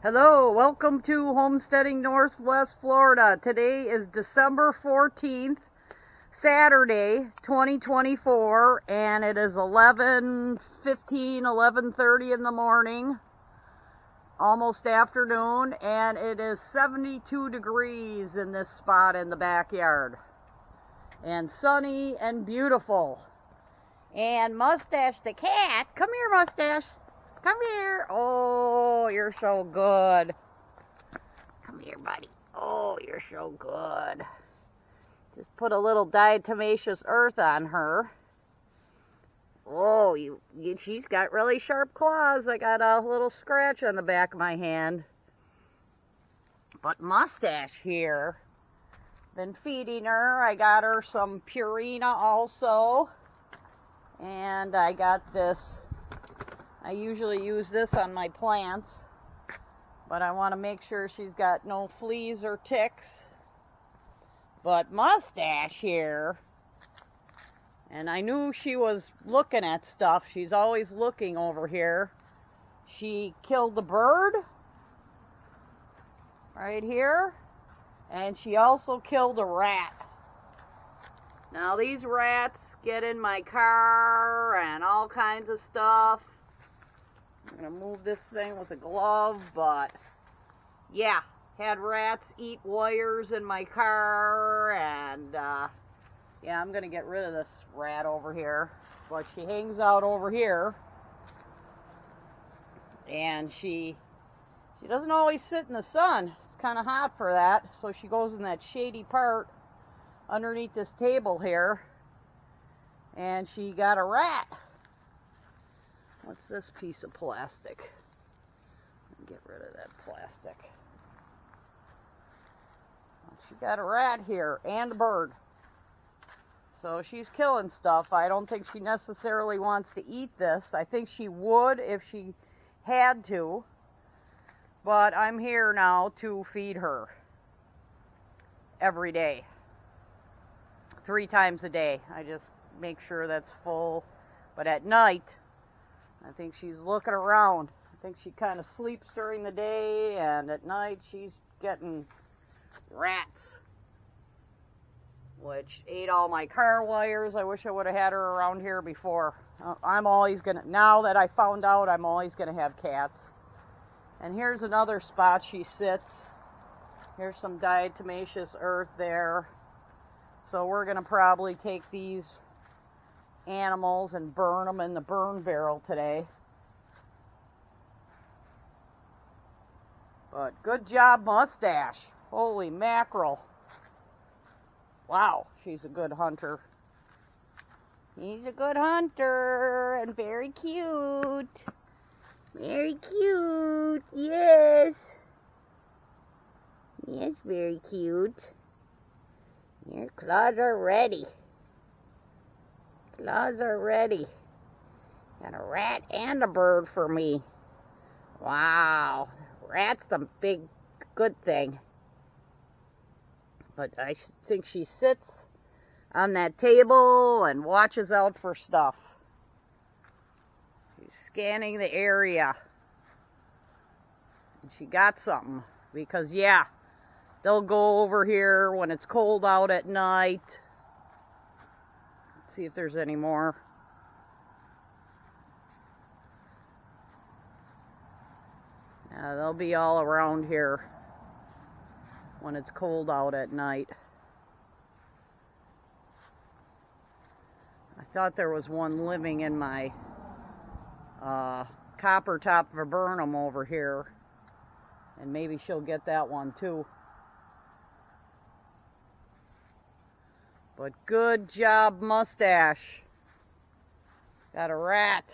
Hello, welcome to Homesteading Northwest Florida. Today is December 14th, Saturday, 2024, and it is 11:30 in the morning, almost afternoon, and it is 72 degrees in this spot in the backyard, and sunny and beautiful. And Mustache the cat, come here, Mustache. Come here. Oh, you're so good. Come here, buddy. Oh, you're so good. Just put a little diatomaceous earth on her. Oh, she's got really sharp claws. I got a little scratch on the back of my hand. But Mustache here, been feeding her. I got her some Purina also. And I got this. I usually use this on my plants, but I want to make sure she's got no fleas or ticks. But Mustache here, and I knew she was looking at stuff. She's always looking over here. She killed the bird right here, and she also killed a rat. Now these rats get in my car and all kinds of stuff. I'm going to move this thing with a glove, but yeah, had rats eat wires in my car, and yeah, I'm going to get rid of this rat over here. But she hangs out over here, and she doesn't always sit in the sun. It's kind of hot for that, so she goes in that shady part underneath this table here, and she got a rat. What's this piece of plastic? Get rid of that plastic. She got a rat here and a bird. So she's killing stuff. I don't think she necessarily wants to eat this. I think she would if she had to. But I'm here now to feed her every day. 3 times a day. I just make sure that's full. But at night, I think she's looking around. I think she kind of sleeps during the day, and at night she's getting rats, which ate all my car wires. I wish I would have had her around here before. I'm always gonna, now that I found out, I'm always gonna have cats. And here's another spot she sits. Here's some diatomaceous earth there. So we're gonna probably take these animals and burn them in the burn barrel today. But good job, Mustache. Holy mackerel. Wow, she's a good hunter. He's a good hunter and very cute. Very cute. Yes. Yes, very cute. Your claws are ready. Claws are ready. Got a rat and a bird for me. Wow. Rat's the big good thing. But I think she sits on that table and watches out for stuff. She's scanning the area. And she got something. Because, yeah, they'll go over here when it's cold out at night. See if there's any more. They'll be all around here when it's cold out at night. I thought there was one living in my copper top viburnum over here, and maybe she'll get that one too. But good job, Mustache. Got a rat.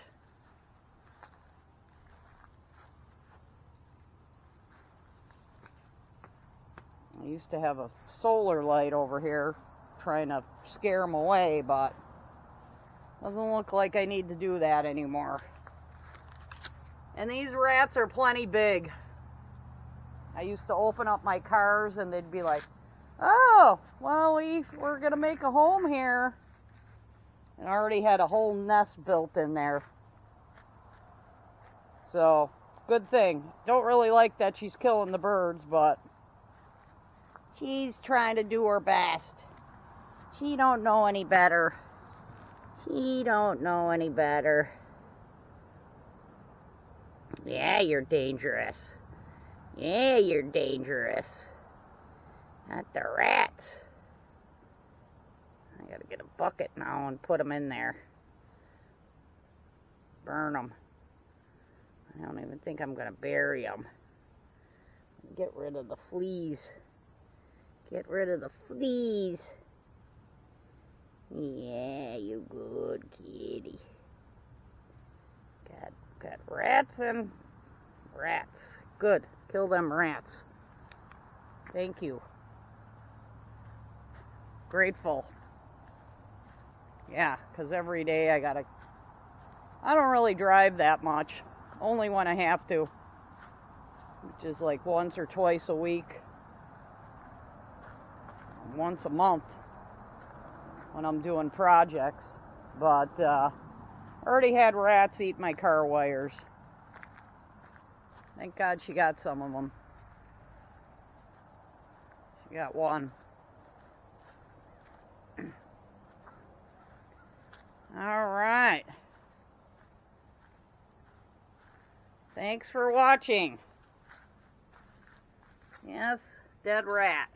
I used to have a solar light over here trying to scare them away, but doesn't look like I need to do that anymore. And these rats are plenty big. I used to open up my cars and they'd be like, "Oh, well, we're going to make a home here." And I already had a whole nest built in there. So, Good thing. Don't really like that she's killing the birds, but she's trying to do her best. She don't know any better. She don't know any better. Yeah, you're dangerous. Yeah, you're dangerous. Not the rats. I gotta get a bucket now and put them in there. Burn them. I don't even think I'm gonna bury them. Get rid of the fleas. Get rid of the fleas. Yeah, you good kitty. Got rats and rats. Good. Kill them rats. Thank you. Grateful. Yeah, because every day I don't really drive that much. Only when I have to. Which is like once or twice a week. Once a month. When I'm doing projects. But, I already had rats eat my car wires. Thank God she got some of them. She got one. Alright. Thanks for watching. Yes, dead rat.